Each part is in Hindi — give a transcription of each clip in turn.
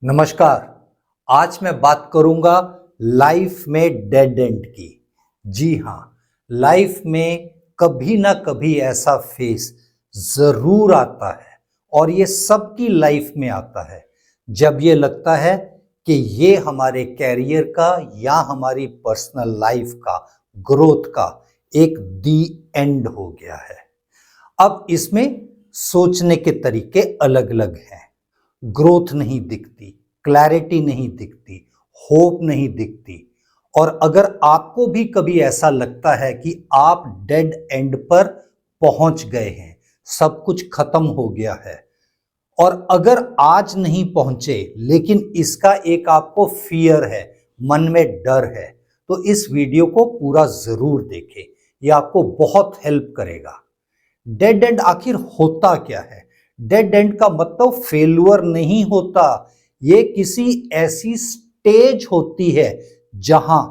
नमस्कार। आज मैं बात करूंगा लाइफ में डेड एंड की। जी हाँ, लाइफ में कभी ना कभी ऐसा फेस जरूर आता है और ये सबकी लाइफ में आता है जब ये लगता है कि ये हमारे कैरियर का या हमारी पर्सनल लाइफ का ग्रोथ का एक दी एंड हो गया है। अब इसमें सोचने के तरीके अलग अलग हैं। ग्रोथ नहीं दिखती, क्लैरिटी नहीं दिखती, होप नहीं दिखती। और अगर आपको भी कभी ऐसा लगता है कि आप डेड एंड पर पहुंच गए हैं, सब कुछ खत्म हो गया है, और अगर आज नहीं पहुंचे लेकिन इसका एक आपको फियर है, मन में डर है, तो इस वीडियो को पूरा जरूर देखें। यह आपको बहुत हेल्प करेगा। डेड एंड आखिर होता क्या है? डेड एंड का मतलब फेल्यूर नहीं होता, ये किसी ऐसी स्टेज होती है जहां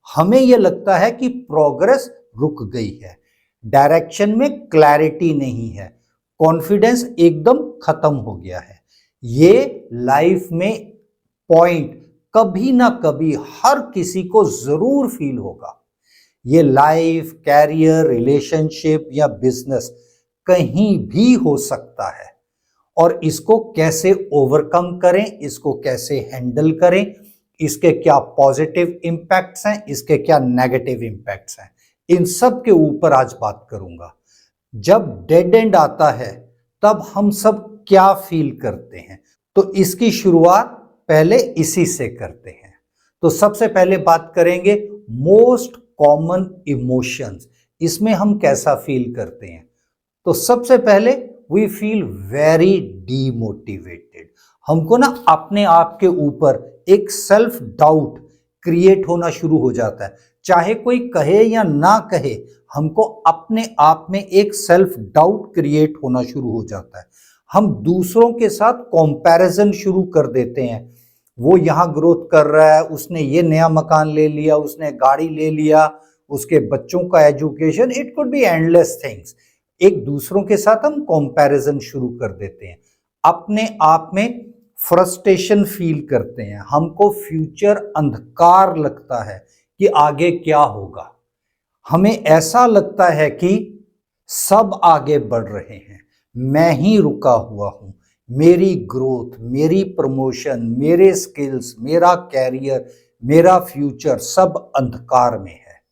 हमें यह लगता है कि प्रोग्रेस रुक गई है, डायरेक्शन में क्लैरिटी नहीं है, कॉन्फिडेंस एकदम खत्म हो गया है। ये लाइफ में पॉइंट कभी ना कभी हर किसी को जरूर फील होगा। ये लाइफ, कैरियर, रिलेशनशिप या बिजनेस कहीं भी हो सकता है। और इसको कैसे ओवरकम करें, इसको कैसे हैंडल करें, इसके क्या पॉजिटिव इंपैक्ट्स हैं, इसके क्या नेगेटिव इंपैक्ट्स हैं, इन सब के ऊपर आज बात करूंगा। जब डेड एंड आता है तब हम सब क्या फील करते हैं, तो इसकी शुरुआत पहले इसी से करते हैं। तो सबसे पहले बात करेंगे मोस्ट कॉमन इमोशंस, इसमें हम कैसा फील करते हैं। तो सबसे पहले वी फील वेरी डीमोटिवेटेड। हमको ना अपने आप के ऊपर एक सेल्फ डाउट क्रिएट होना शुरू हो जाता है। चाहे कोई कहे या ना कहे, हमको अपने आप में एक सेल्फ डाउट क्रिएट होना शुरू हो जाता है। हम दूसरों के साथ कंपैरिजन शुरू कर देते हैं। वो यहाँ ग्रोथ कर रहा है, उसने ये नया मकान ले लिया, उसने गाड़ी ले लिया, उसके बच्चों का education, it could be endless things. एक दूसरों के साथ हम कंपैरिजन शुरू कर देते हैं, अपने आप में फ्रस्ट्रेशन फील करते हैं, हमको फ्यूचर अंधकार लगता है कि आगे क्या होगा। हमें ऐसा लगता है कि सब आगे बढ़ रहे हैं, मैं ही रुका हुआ हूं। मेरी ग्रोथ, मेरी प्रमोशन, मेरे स्किल्स, मेरा कैरियर, मेरा फ्यूचर सब अंधकार में है,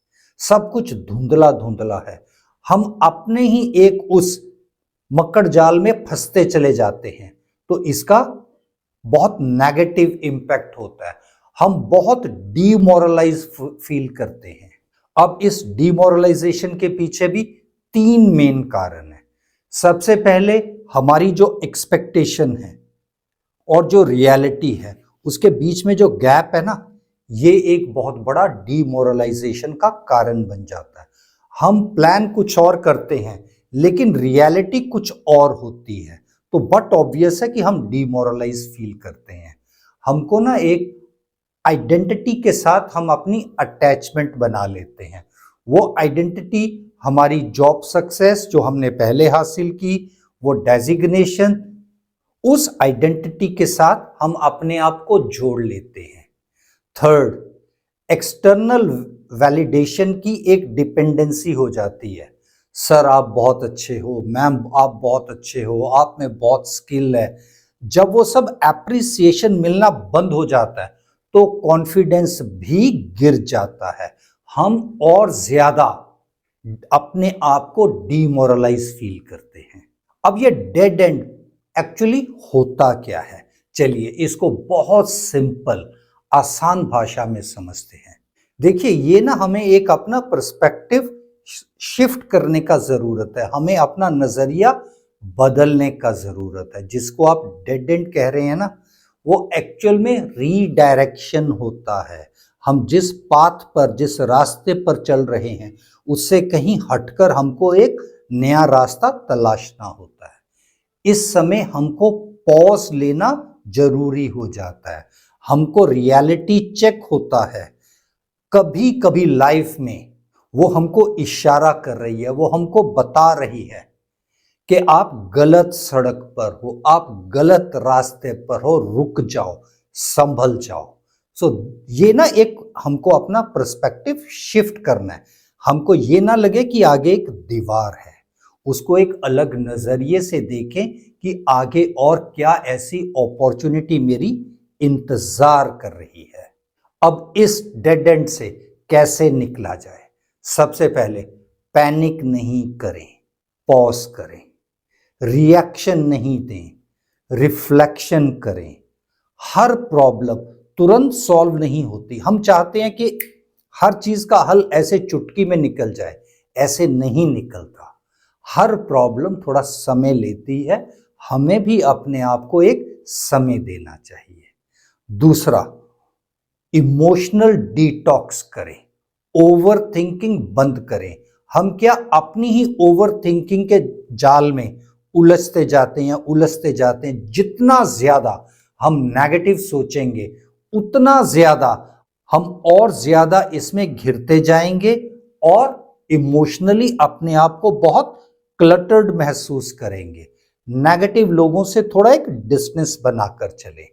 सब कुछ धुंधला धुंधला है। हम अपने ही एक उस मकड़ जाल में फंसते चले जाते हैं। तो इसका बहुत नेगेटिव इंपैक्ट होता है, हम बहुत डीमोरलाइज फील करते हैं। अब इस डीमोरलाइजेशन के पीछे भी तीन मेन कारण हैं। सबसे पहले हमारी जो एक्सपेक्टेशन है और जो रियलिटी है, उसके बीच में जो गैप है ना, ये एक बहुत बड़ा डीमोरलाइजेशन का कारण बन जाता है। हम प्लान कुछ और करते हैं लेकिन रियलिटी कुछ और होती है, तो बट ऑब्वियस है कि हम डीमोरलाइज फील करते हैं। हमको ना एक आइडेंटिटी के साथ हम अपनी अटैचमेंट बना लेते हैं। वो आइडेंटिटी हमारी जॉब सक्सेस जो हमने पहले हासिल की, वो डेजिग्नेशन, उस आइडेंटिटी के साथ हम अपने आप को जोड़ लेते हैं। थर्ड, एक्सटर्नल वैलिडेशन की एक डिपेंडेंसी हो जाती है। सर आप बहुत अच्छे हो, मैम आप बहुत अच्छे हो, आप में बहुत स्किल है। जब वो सब एप्रिसिएशन मिलना बंद हो जाता है तो कॉन्फिडेंस भी गिर जाता है, हम और ज्यादा अपने आप को डीमोरलाइज फील करते हैं। अब ये डेड एंड एक्चुअली होता क्या है, चलिए इसको बहुत सिंपल आसान भाषा में समझते हैं। देखिए, ये ना हमें एक अपना पर्सपेक्टिव शिफ्ट करने का जरूरत है, हमें अपना नजरिया बदलने का जरूरत है। जिसको आप डेड एंड कह रहे हैं ना, वो एक्चुअल में रीडायरेक्शन होता है। हम जिस पाथ पर, जिस रास्ते पर चल रहे हैं, उससे कहीं हटकर हमको एक नया रास्ता तलाशना होता है। इस समय हमको पॉज लेना जरूरी हो जाता है, हमको रियलिटी चेक होता है। कभी कभी लाइफ में वो हमको इशारा कर रही है, वो हमको बता रही है कि आप गलत सड़क पर हो, आप गलत रास्ते पर हो, रुक जाओ, संभल जाओ। सो ये ना एक हमको अपना पर्सपेक्टिव शिफ्ट करना है। हमको ये ना लगे कि आगे एक दीवार है, उसको एक अलग नजरिए से देखें कि आगे और क्या ऐसी अपॉर्चुनिटी मेरी इंतजार कर रही है। अब इस डेड एंड से कैसे निकला जाए? सबसे पहले पैनिक नहीं करें, पॉज करें, रिएक्शन नहीं दें, रिफ्लेक्शन करें। हर प्रॉब्लम तुरंत सॉल्व नहीं होती। हम चाहते हैं कि हर चीज का हल ऐसे चुटकी में निकल जाए, ऐसे नहीं निकलता। हर प्रॉब्लम थोड़ा समय लेती है, हमें भी अपने आप को एक समय देना चाहिए। दूसरा, इमोशनल डिटॉक्स करें, ओवर थिंकिंग बंद करें। हम क्या अपनी ही ओवर थिंकिंग के जाल में उलझते जाते हैं। जितना ज्यादा हम नेगेटिव सोचेंगे उतना ज्यादा हम और ज्यादा इसमें घिरते जाएंगे और इमोशनली अपने आप को बहुत क्लटर्ड महसूस करेंगे। नेगेटिव लोगों से थोड़ा एक डिस्टेंस बनाकर चलें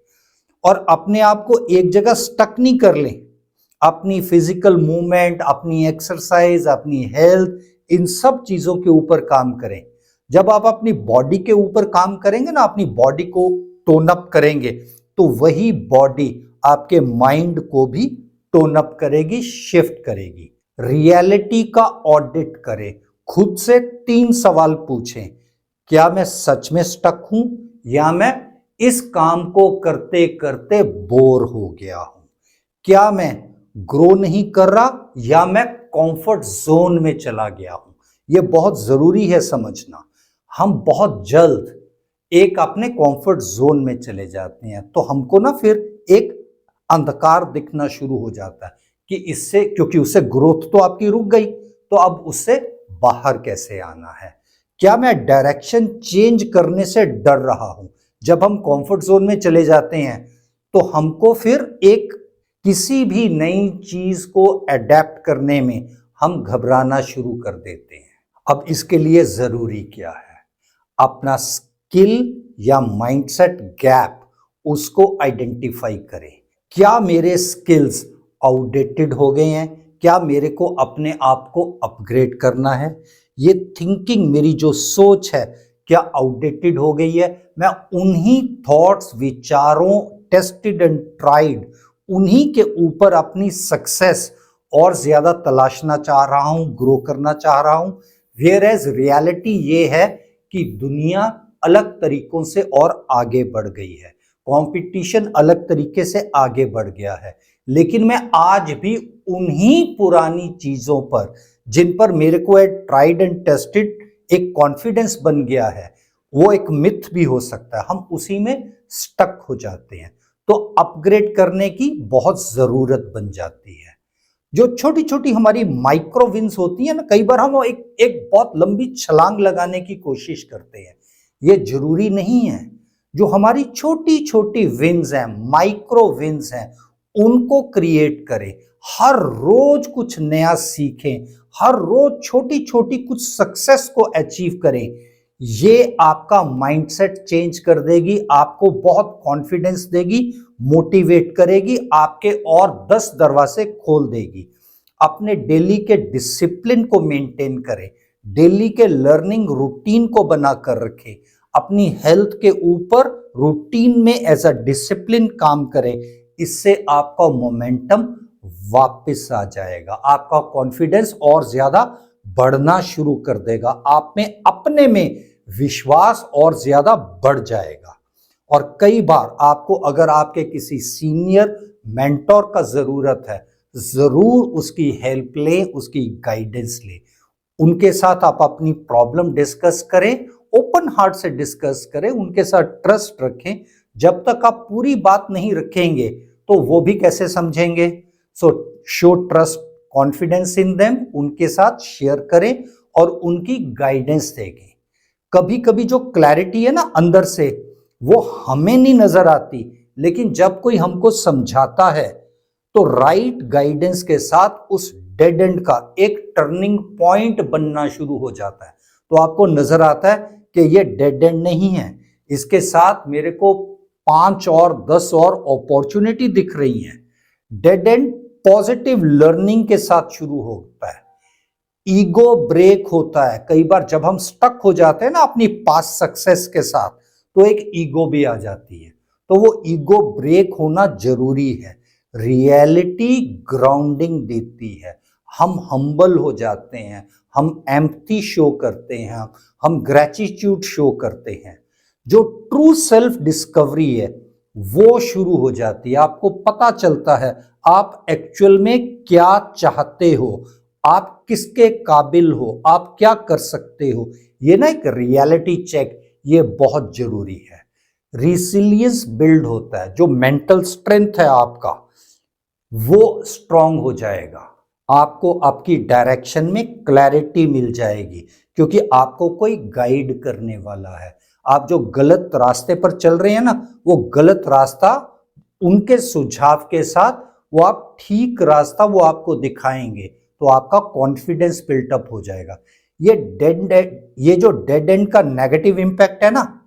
और अपने आप को एक जगह स्टक नहीं कर लें। अपनी फिजिकल मूवमेंट, अपनी एक्सरसाइज, अपनी हेल्थ, इन सब चीजों के ऊपर काम करें। जब आप अपनी बॉडी के ऊपर काम करेंगे ना, अपनी बॉडी को टोन अप करेंगे, तो वही बॉडी आपके माइंड को भी टोन अप करेगी, शिफ्ट करेगी। रियलिटी का ऑडिट करें, खुद से 3 सवाल पूछें। क्या मैं सच में स्टक हूं या मैं इस काम को करते करते बोर हो गया हूं? क्या मैं ग्रो नहीं कर रहा या मैं कंफर्ट जोन में चला गया हूं? यह बहुत जरूरी है समझना। हम बहुत जल्द एक अपने कंफर्ट जोन में चले जाते हैं, तो हमको ना फिर एक अंधकार दिखना शुरू हो जाता है कि इससे, क्योंकि उससे ग्रोथ तो आपकी रुक गई, तो अब उससे बाहर कैसे आना है? क्या मैं डायरेक्शन चेंज करने से डर रहा हूं? जब हम कंफर्ट जोन में चले जाते हैं तो हमको फिर एक किसी भी नई चीज को अडेप्ट करने में हम घबराना शुरू कर देते हैं। अब इसके लिए जरूरी क्या है? अपना स्किल या माइंडसेट गैप, उसको आइडेंटिफाई करें। क्या मेरे स्किल्स आउटडेटेड हो गए हैं? क्या मेरे को अपने आप को अपग्रेड करना है? ये थिंकिंग, मेरी जो सोच है, क्या आउटडेटेड हो गई है? मैं उन्हीं थॉट्स, विचारों, टेस्टेड एंड ट्राइड, उन्हीं के ऊपर अपनी सक्सेस और ज्यादा तलाशना चाह रहा हूं, ग्रो करना चाह रहा हूं। वेयर एज रियलिटी ये है कि दुनिया अलग तरीकों से और आगे बढ़ गई है, कंपटीशन अलग तरीके से आगे बढ़ गया है, लेकिन मैं आज भी उन्हीं पुरानी चीजों पर, जिन पर मेरे को एक ट्राइड एंड टेस्टेड एक कॉन्फिडेंस बन गया है, वो एक मिथ भी हो सकता है, हम उसी में स्टक हो जाते हैं। तो अपग्रेड करने की बहुत जरूरत बन जाती है। जो छोटी छोटी हमारी माइक्रो विंस होती है ना, कई बार हम एक बहुत लंबी छलांग लगाने की कोशिश करते हैं, ये जरूरी नहीं है। जो हमारी छोटी छोटी विंस हैं, माइक्रो विंस हैं, उनको क्रिएट करें। हर रोज कुछ नया सीखें, हर रोज छोटी छोटी कुछ सक्सेस को अचीव करें। ये आपका माइंडसेट चेंज कर देगी, आपको बहुत कॉन्फिडेंस देगी, मोटिवेट करेगी, आपके और 10 दरवाजे खोल देगी। अपने डेली के डिसिप्लिन को मेंटेन करें, डेली के लर्निंग रूटीन को बनाकर रखें, अपनी हेल्थ के ऊपर रूटीन में एज अ डिसिप्लिन काम करें। इससे आपका मोमेंटम वापस आ जाएगा, आपका कॉन्फिडेंस और ज्यादा बढ़ना शुरू कर देगा, आप में अपने में विश्वास और ज्यादा बढ़ जाएगा। और कई बार आपको, अगर आपके किसी सीनियर मेंटोर का जरूरत है, जरूर उसकी हेल्प लें, उसकी गाइडेंस लें। उनके साथ आप अपनी प्रॉब्लम डिस्कस करें, ओपन हार्ट से डिस्कस करें, उनके साथ ट्रस्ट रखें। जब तक आप पूरी बात नहीं रखेंगे तो वो भी कैसे समझेंगे? सो show trust, confidence in them, उनके साथ शेयर करें और उनकी गाइडेंस देंगे। कभी कभी जो क्लैरिटी है ना अंदर से, वो हमें नहीं नजर आती, लेकिन जब कोई हमको समझाता है तो राइट गाइडेंस के साथ उस डेड एंड का एक टर्निंग पॉइंट बनना शुरू हो जाता है। तो आपको नजर आता है कि ये डेड एंड नहीं है, इसके साथ मेरे को 5 और 10 और अपॉर्चुनिटी दिख रही हैं। डेड एंड पॉजिटिव लर्निंग के साथ शुरू होता है। ईगो ब्रेक होता है। कई बार जब हम स्टक हो जाते हैं ना अपनी पास्ट सक्सेस के साथ, तो एक ईगो भी आ जाती है। तो वो ईगो ब्रेक होना जरूरी है। रियलिटी ग्राउंडिंग देती है। हम हम्बल हो जाते हैं, हम एम्पैथी शो करते हैं, हम ग्रेटिट्यूड शो करते हैं। जो ट्रू सेल्फ डिस्कवरी है वो शुरू हो जाती है। आपको पता चलता है आप एक्चुअल में क्या चाहते हो, आप किसके काबिल हो, आप क्या कर सकते हो। ये ना एक रियलिटी चेक, ये बहुत जरूरी है। रिसिलियंस बिल्ड होता है। जो मेंटल स्ट्रेंथ है आपका वो स्ट्रांग हो जाएगा। आपको आपकी डायरेक्शन में क्लैरिटी मिल जाएगी, क्योंकि आपको कोई गाइड करने वाला है। आप जो गलत रास्ते पर चल रहे हैं ना, वो गलत रास्ता उनके सुझाव के साथ वो आप ठीक रास्ता वो आपको दिखाएंगे, तो आपका कॉन्फिडेंस बिल्टअप हो जाएगा। ये जो डेड एंड का नेगेटिव इंपैक्ट है ना,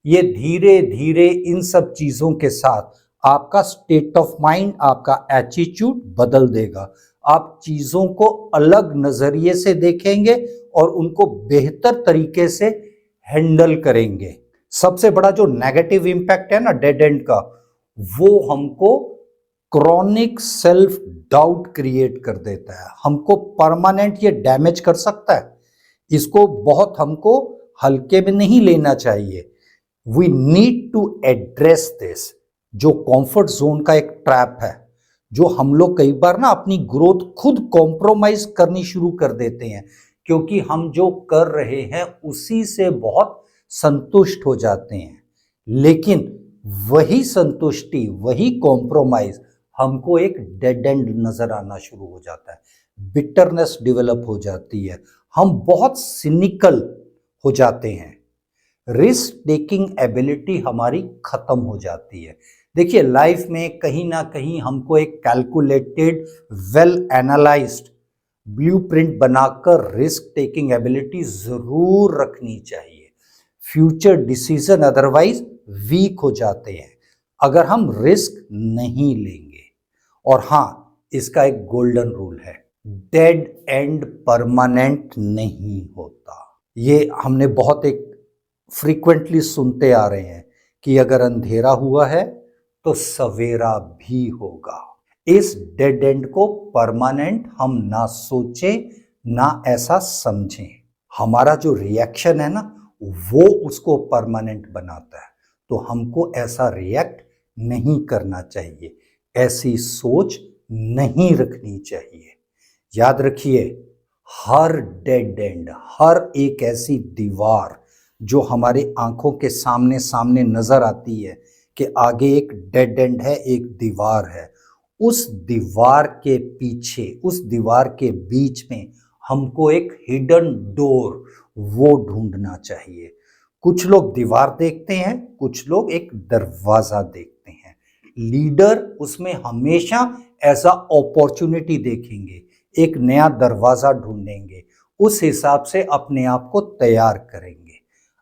ये धीरे धीरे इन सब चीजों के साथ आपका स्टेट ऑफ माइंड, आपका एटीट्यूड बदल देगा। आप चीजों को अलग नजरिए से देखेंगे और उनको बेहतर तरीके से हैंडल करेंगे। सबसे बड़ा जो नेगेटिव इंपैक्ट है ना डेड एंड का, वो हमको क्रॉनिक सेल्फ डाउट क्रिएट कर देता है। हमको परमानेंट ये डैमेज कर सकता है। इसको बहुत हमको हल्के में नहीं लेना चाहिए। We need to address this. जो कंफर्ट जोन का एक ट्रैप है, जो हम लोग कई बार ना अपनी ग्रोथ खुद कॉम्प्रोमाइज करनी शुरू कर देते हैं, क्योंकि हम जो कर रहे हैं उसी से बहुत संतुष्ट हो जाते हैं। लेकिन वही संतुष्टि, वही कॉम्प्रोमाइज हमको एक डेड एंड नजर आना शुरू हो जाता है। बिटरनेस डेवलप हो जाती है। हम बहुत सिनिकल हो जाते हैं। रिस्क टेकिंग एबिलिटी हमारी खत्म हो जाती है। देखिए, लाइफ में कहीं ना कहीं हमको एक कैलकुलेटेड, वेल एनालाइज्ड ब्लूप्रिंट बनाकर रिस्क टेकिंग एबिलिटी जरूर रखनी चाहिए। फ्यूचर डिसीजन अदरवाइज वीक हो जाते हैं अगर हम रिस्क नहीं लेंगे। और हाँ, इसका एक गोल्डन रूल है, डेड एंड परमानेंट नहीं होता। ये हमने बहुत एक फ्रीक्वेंटली सुनते आ रहे हैं कि अगर अंधेरा हुआ है तो सवेरा भी होगा। इस डेड एंड को परमानेंट हम ना सोचें, ना ऐसा समझें। हमारा जो रिएक्शन है ना, वो उसको परमानेंट बनाता है। तो हमको ऐसा रिएक्ट नहीं करना चाहिए, ऐसी सोच नहीं रखनी चाहिए। याद रखिए, हर डेड एंड, हर एक ऐसी दीवार जो हमारे आंखों के सामने सामने नजर आती है कि आगे एक डेड एंड है, एक दीवार है, उस दीवार के पीछे, उस दीवार के बीच में हमको एक हिडन डोर वो ढूंढना चाहिए। कुछ लोग दीवार देखते हैं, कुछ लोग एक दरवाजा देखते हैं। लीडर उसमें हमेशा ऐसा अपॉर्चुनिटी देखेंगे, एक नया दरवाजा ढूंढेंगे, उस हिसाब से अपने आप को तैयार करेंगे।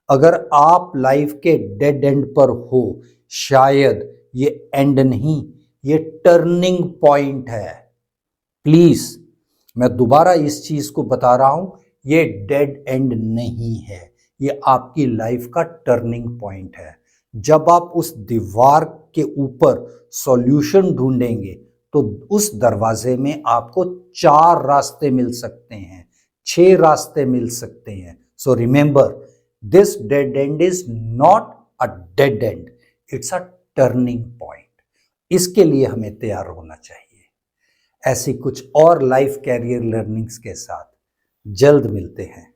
अगर आप लाइफ के डेड एंड पर हो, शायद ये एंड नहीं, ये टर्निंग पॉइंट है। प्लीज, मैं दोबारा इस चीज को बता रहा हूं, ये डेड एंड नहीं है, ये आपकी लाइफ का टर्निंग पॉइंट है। जब आप उस दीवार के ऊपर सॉल्यूशन ढूंढेंगे तो उस दरवाजे में आपको 4 रास्ते मिल सकते हैं, 6 रास्ते मिल सकते हैं। So remember, this dead and is not a dead and, it's a turning point. इसके लिए हमें तैयार होना चाहिए। ऐसी कुछ और लाइफ कैरियर लर्निंग्स के साथ जल्द मिलते हैं।